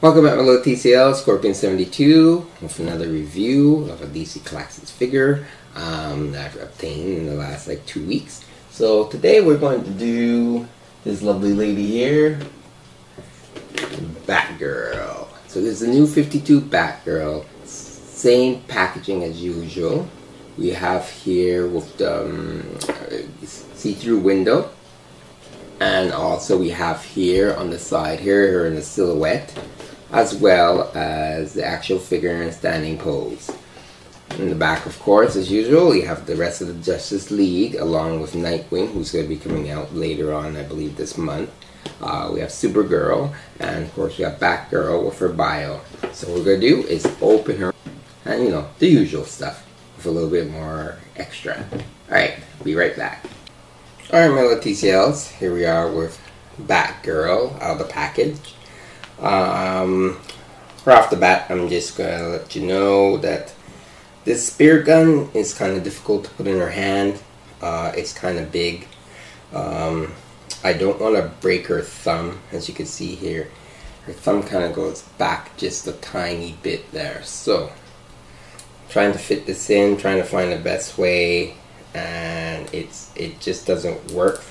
Welcome back, my little TCL Scorpion 72 with another review of a DC Classics figure that I've obtained in the last 2 weeks. So today we're going to do this lovely lady here, Batgirl. So this is a new 52 Batgirl, same packaging as usual. We have here with the see-through window, and also we have here on the side here her in the silhouette, as well as the actual figure in standing pose. In the back, of course, as usual, we have the rest of the Justice League, along with Nightwing, who's going to be coming out later on, I believe, this month. We have Supergirl, and of course we have Batgirl with her bio. So what we're going to do is open her, and the usual stuff, with a little bit more extra. Alright, be right back. Alright, my little TCLs, here we are with Batgirl out of the package. Right off the bat, I'm just going to let you know that this spear gun is kind of difficult to put in her hand. It's kind of big. I don't want to break her thumb. As you can see here, her thumb kind of goes back just a tiny bit there. So, trying to fit this in, trying to find the best way, and it just doesn't work.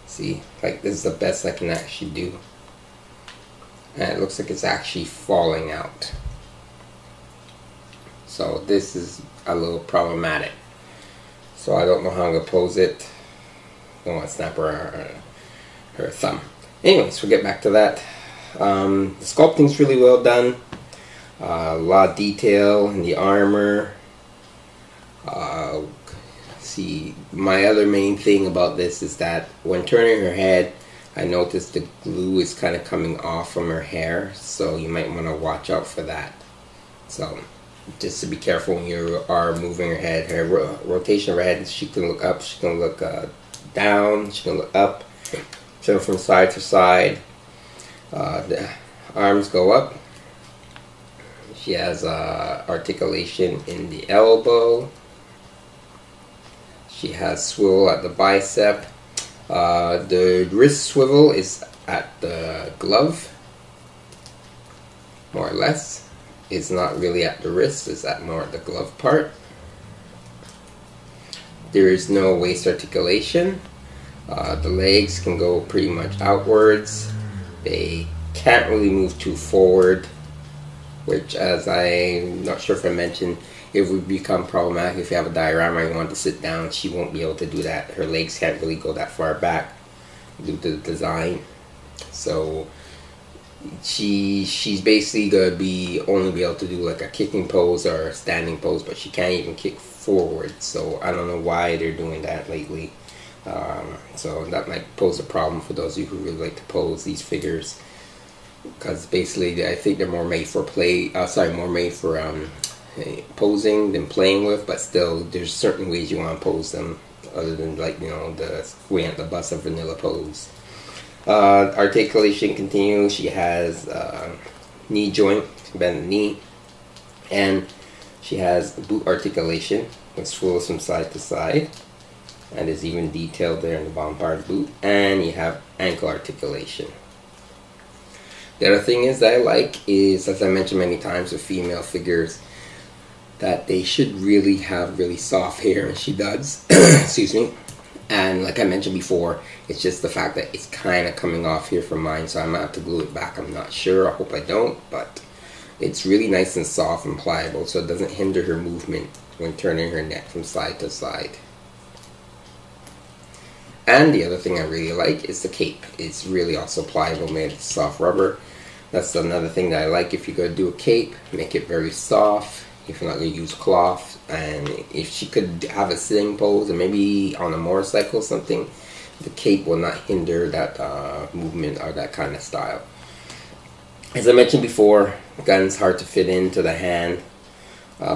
See, this is the best I can actually do. And it looks like it's actually falling out. So this is a little problematic. So I don't know how I'm going to pose it. Don't want to snap her thumb. Anyways, we'll get back to that. The sculpting's really well done. A lot of detail in the armor. See, my other main thing about this is that when turning her head, I noticed the glue is kind of coming off from her hair, so you might want to watch out for that. So just to be careful when you are moving her head. Her rotation of her head, she can look up, she can look down, she can look up, so from side to side. The arms go up. She has articulation in the elbow. She has swivel at the bicep. The wrist swivel is at the glove, more or less. It's not really at the wrist, it's at more at the glove part. There is no waist articulation. The legs can go pretty much outwards. They can't really move too forward, which, as I'm not sure if I mentioned, it would become problematic if you have a diorama and you want to sit down. She won't be able to do that. Her legs can't really go that far back due to the design. So she's basically gonna only be able to do a kicking pose or a standing pose, but she can't even kick forward. So I don't know why they're doing that lately. So that might pose a problem for those of you who really like to pose these figures, because basically I think they're more made for more made for posing than playing with, but still there's certain ways you want to pose them other than the way at the bust of vanilla pose. Articulation continues. She has knee joint, bend the knee, and she has boot articulation, which swivels from side to side, and is even detailed there in the bottom part of the boot. And you have ankle articulation. The other thing that I like is, as I mentioned many times with female figures, that they should really have really soft hair, and she does. Excuse me. And like I mentioned before, it's just the fact that it's kind of coming off here for mine, so I might have to glue it back. I'm not sure. I hope I don't, but it's really nice and soft and pliable, so it doesn't hinder her movement when turning her neck from side to side. And the other thing I really like is the cape. It's really also pliable, made of soft rubber. That's another thing that I like. If you're going to do a cape, make it very soft. If you're not going to use cloth, and if she could have a sitting pose, and maybe on a motorcycle or something, the cape will not hinder that movement or that kind of style. As I mentioned before, the gun's hard to fit into the hand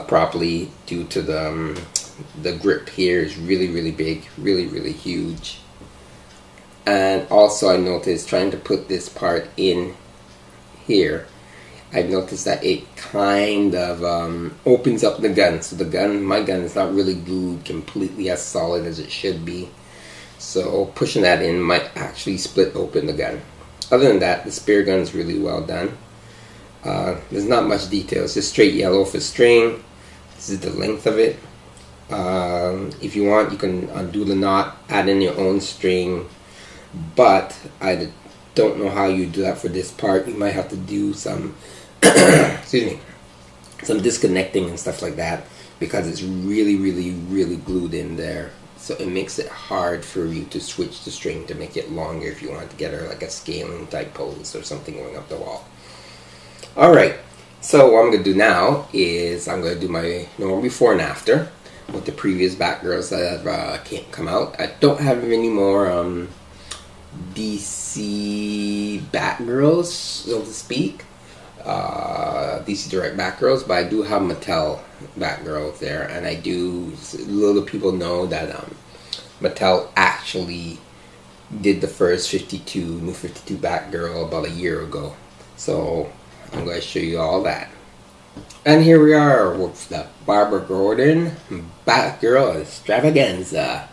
properly due to the grip here is really big, really huge. And also I noticed trying to put this part in here, I've noticed that it kind of opens up the gun. So my gun is not really glued completely as solid as it should be. So pushing that in might actually split open the gun. Other than that, the spear gun is really well done. There's not much detail. It's just straight yellow for string. This is the length of it. If you want, you can undo the knot, add in your own string, but I don't know how you do that for this part. You might have to do some excuse me, some disconnecting and stuff like that, because it's really glued in there, so it makes it hard for you to switch the string to make it longer if you want to get her like a scaling type pose or something going up the wall. Alright, so what I'm going to do now is I'm going to do my normal before and after with the previous Batgirls that have come out. I don't have any more DC Batgirls, so to speak, DC Direct Batgirls, but I do have Mattel Batgirls there, and I do, little people know that Mattel actually did the first new 52 Batgirl about a year ago, so I'm going to show you all that. And here we are with the Barbara Gordon Batgirl extravaganza,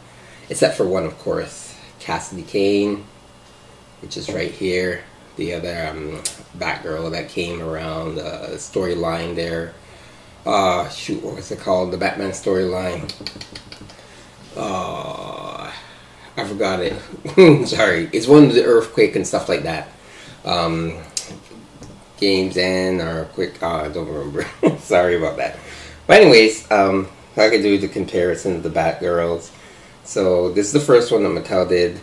except for one, of course, Cassidy Kane, which is right here. The other Batgirl that came around the storyline there. Shoot, what was it called? The Batman storyline. I forgot it. Sorry. It's one of the earthquake and stuff like that. Games End or quick. I don't remember. Sorry about that. But anyways, I could do the comparison of the Batgirls. So this is the first one that Mattel did,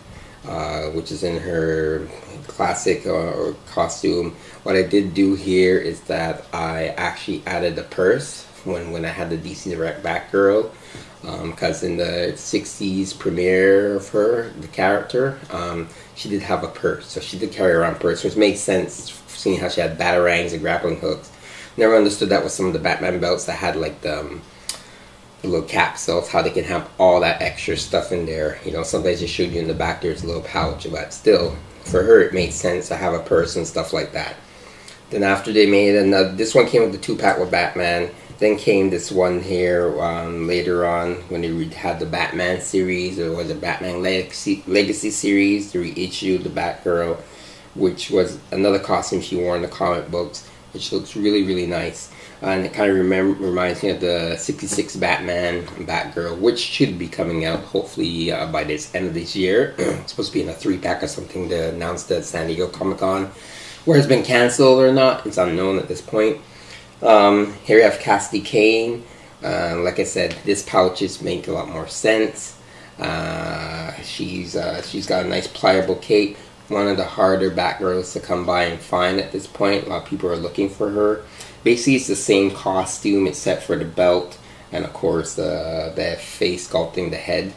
which is in her classic or costume. What I did do here is that I actually added a purse when I had the DC Direct Batgirl, because in the 60s premiere of her, the character, she did have a purse, so she did carry around a purse, which makes sense seeing how she had batarangs and grappling hooks. Never understood that with some of the Batman belts that had like the little capsules, how they can have all that extra stuff in there. You know, sometimes they showed you in the back there's a little pouch, but still, for her it made sense to have a purse and stuff like that. Then after they made another, this one came with the 2-pack with Batman. Then came this one here later on when they had the Batman series, or was it Batman Legacy series, to reissue the Batgirl, which was another costume she wore in the comic books, which looks really nice. And it kind of reminds me of the 66 Batman and Batgirl, which should be coming out hopefully by this end of this year. It's supposed to be in a 3-pack or something to announce at San Diego Comic-Con. Whether it's been cancelled or not, it's unknown at this point. Here we have Cassidy Kane. Like I said, this pouches make a lot more sense. She's got a nice pliable cape. One of the harder Batgirls to come by and find at this point. A lot of people are looking for her. Basically, it's the same costume except for the belt and, of course, the face sculpting the head.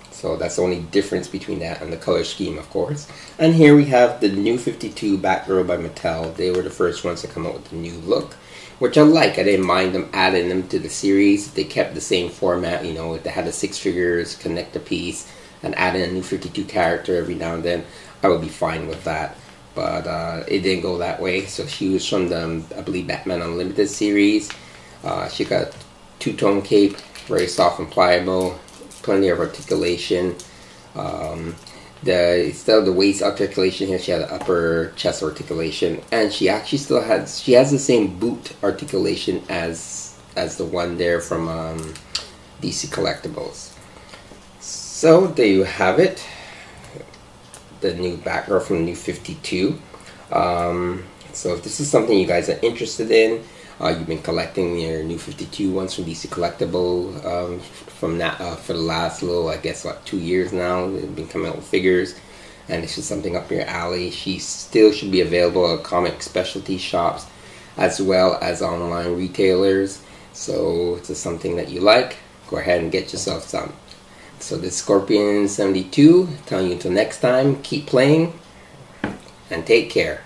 So that's the only difference between that and the color scheme, of course. And here we have the new 52 Batgirl by Mattel. They were the first ones to come out with the new look, which I like. I didn't mind them adding them to the series. They kept the same format, you know, they had the 6 figures, connect a piece, and add in a new 52 character every now and then. I would be fine with that. But it didn't go that way. So she was from the, I believe, Batman Unlimited series. She got a 2-tone cape, very soft and pliable, plenty of articulation. Instead of the waist articulation here, she had the upper chest articulation, and she actually still has the same boot articulation as the one there from DC Collectibles. So there you have it. The new Batgirl from the new 52. So if this is something you guys are interested in, you've been collecting your new 52 ones from DC Collectible from that for the last I guess 2 years now. They've been coming out with figures, and it's just something up your alley. She still should be available at comic specialty shops as well as online retailers. So if it's something that you like, go ahead and get yourself some. So this Scorpion 72 telling you until next time, keep playing and take care.